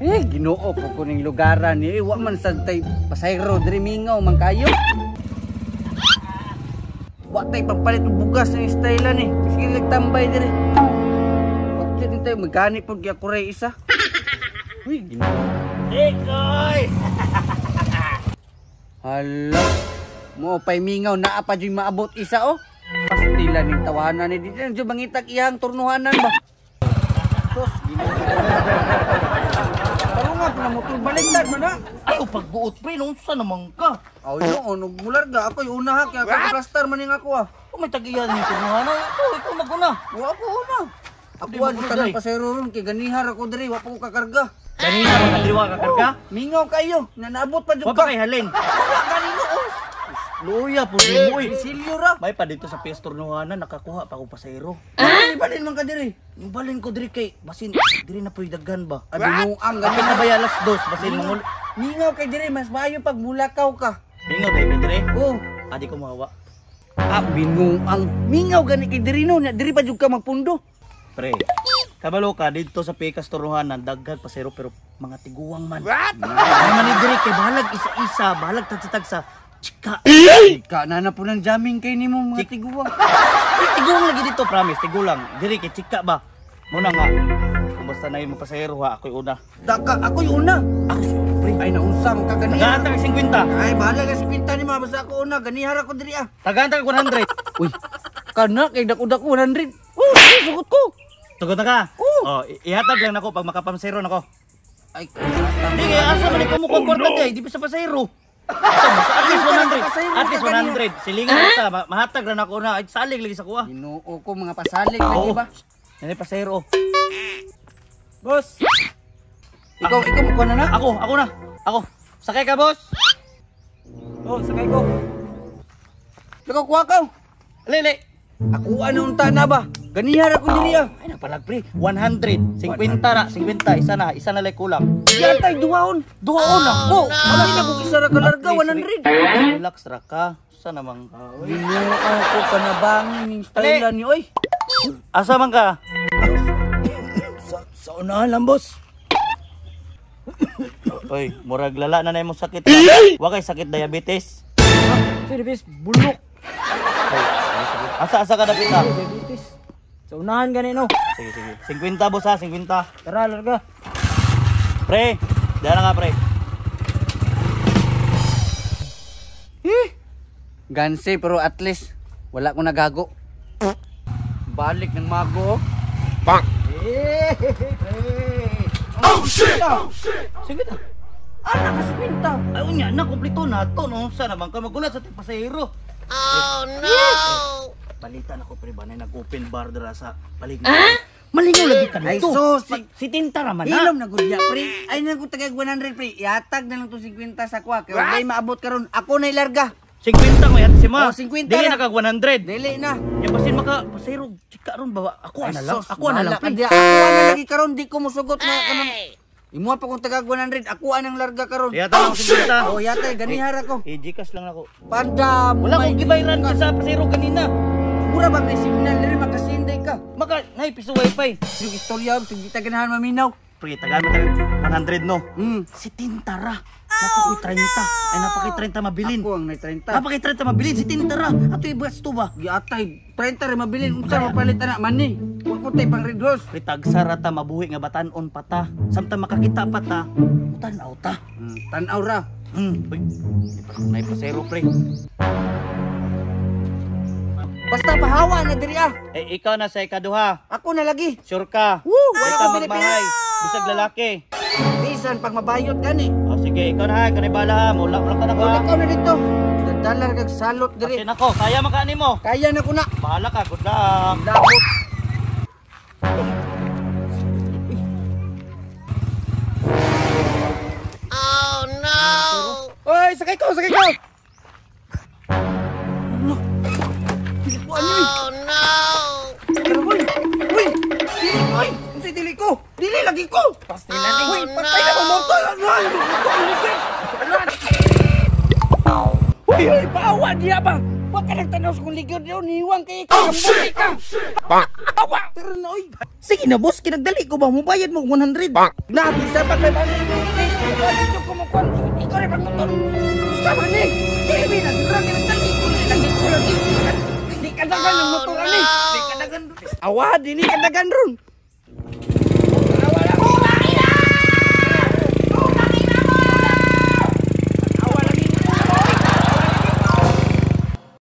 Ginoo po ko ning lugaran ni. Wa man sa tay pasayro diri mingaw man kayo. Wa tay pampalit og bugas ng style ni. Sige tambay diri. Wa din tay magani pud gyud kuray isa. Ginoo. Ikoy. Hala. Mo pay mingaw naa pa jud maabot isa oh. Pastila ning tawanan ni di jud mangitag iyang turnuhanan ba. Sos Ginoo. Na motor baliktad man na. Ay, pagbuot pre, unsa naman ka? Aw yo, nagmularga ako yung una ha kaya ako plaster maning ako ah. May tagiyan ni turnuhan. Ikaw maguna. Wa ko una. Ako ang tanang pasero ron kay ganihar ako diri, wa pa ko kakarga. Ganihar man kadriwa ka karga? Mingaw kayo, naabot pa jud Wa pa kay halin. Wa ganino oh. Luya po ni mo eh. Silyo ra. May pa dito sa PS turnuhanan nakakuha pa ko pasahero. Balin man ka diri. Yung balin ko diri kay basin diri na puy daghan ba? Binuang Bakit na ba alas 2 basin mangul. Mingaw kay diri mas maayo pag mulakaw ka. Bingaw dai diri. Oh, Adi ko mahawa. binuang. Mingaw gani kay diri no, diri pa jud ka magpundo. Pre. Kabalo ka dito sa Pikas turnuhanan daghan pasahero pero mga tiguang man. Ay man diri kay bahalag isa-isa, bahalag tagsa sa chika. Ka na po ng jamming kay nimo mga tiguang. Tigulang lagi dito, promise, tigulang. Diri kay chika ba? Muna nga. Kung basta na yung pasahero ha, ako'y una. Daka ako yung una. Ako pre. Ay naunsa man ka gani. Tagahantag kag 50. Ay bahala ka sa pinta ni basta ako una, ganihar ako diri ah. Tagahantag kag 100. Uy. Kana kay dako-dako 100. Oh, sugot ko. Tugot na ka? Oh. Ihatag lang nako pag makapamsero nako. Ay, Di kaya asa man ko mo kwarta day, di pa sa pasahero. At least 100. At least 100. Silingan kita, mahatag ra nako na. Ay salig lagi sa kuha. Ginoo ko mga pasalig lagi ba? Yan pasahero. Boss. Ikaw mo na na? Ako na. Ako. Sakay ka, boss. Oh, sakay ko. Ikaw kuha ka. Lili. Ako ano unta na ba? Ganihar ako diri ah. Ay napalag pre. 100. 50 na, 50. Isa na lang kulang. Yatay duhaon. Duhaon ako. Wala na kung isa ra ka larga 100. Relax ra ka. Sa namang ka. Ginoo ko panabangin ning style ni oy. Asa man ka? Sa unahan lang boss. Oy, murag lala na na imong sakit. Wa kay sakit diabetes. Service bulok. Asa ka dapit na? Diabetes. Sa unahan gani no. Sige. 50 boss ha, 50. Tara larga. Pre, dala nga pre. Ganse pero at least wala ko nagago. Balik ng mago. Bang. Oh shit. Sige ta. Ana ka sa Ay unya na kompleto na to no. Sa naman ka magulat sa pasahero. Oh no. Palitan ako pre ba na nag-open bar dira sa paligid. Malingaw lagi ka Ay dito. so Si Tinta raman na. ilom na gud ya pre. Ay na ko tagag 100 pre. Yatag na lang to 50 sa kwa kay wala maabot karon. Ako na ilarga. 50 ko yan si ma. Oh, 50 Dili na. na kag 100. Dili na. Yung basin maka pasahero chika ron ba? Ako na lang. Ako na lang. pre. Ako na lagi karon di ko musugot na kanang imo pa kung tagag 100 ako anang larga karon. Yata lang 50. Oh yatay ganihar ako. Gikas lang ako. Pandam. Wala ko gibayran ka sa pasahero kanina. Mura ba may signal diri makasinday ka. Maka nay piso wifi. Yung istorya sige ta ganahan maminaw. Pre, tagaan mo tayo 100 no. Si Tintara. Napakoy 30. Ay napakoy 30 mabilin. Ako ang may 30. Napakoy 30 mabilin si Tintara. Ato ibas to ba? Giatay 30 rin mabilin unsa mapalit na mani. Wa ko tay pang red horse. Pre, tagsara ta mabuhi nga batanon pa ta. Samtang makakita pa ta. Tanaw ta. Tan-aw ra. Uy, nay pasero pre. Basta pahawa na diri ah. Eh ikaw na sa ikaduha. Ako na lagi. Sure ka? Woo! Wala Wala ka ko magbahay. Bisag lalaki. Bisan pag mabayot gani. O sige, ikaw na ha. Ikaw na bala ha. Mula ka na ba? Wala ka na dito. Dadalar kag salot diri. Asin ako. Kaya makaani mo. Kaya na ko na. Bahala ka. Good luck. Dabot. Oh no. Oy, sakay ko, sakay ko. Oh no. Uy, uy. Dili, uy. Unsay dili ko? Dili lagi ko. Pastila ni. Uy, patay na mo motor. Ano? Uy, uy, paawa diya ba? Huwag ka nagtanaw sa kong ligod yun. Hiwang kay ikaw. Kambuti ka. Awa. Pero na, uy. Sige na boss, kinagdali ko ba? Mubayad mo 100. Nabi sa pagkabalik. Ito ko makuha. Ikaw rin pagkutol. Sama ni. Baby, nagdurang ka nagdali ko. Lagi ko lagi. Di kadagan ng motor ani. Di kadagan. Awa, di ni kadagan ron.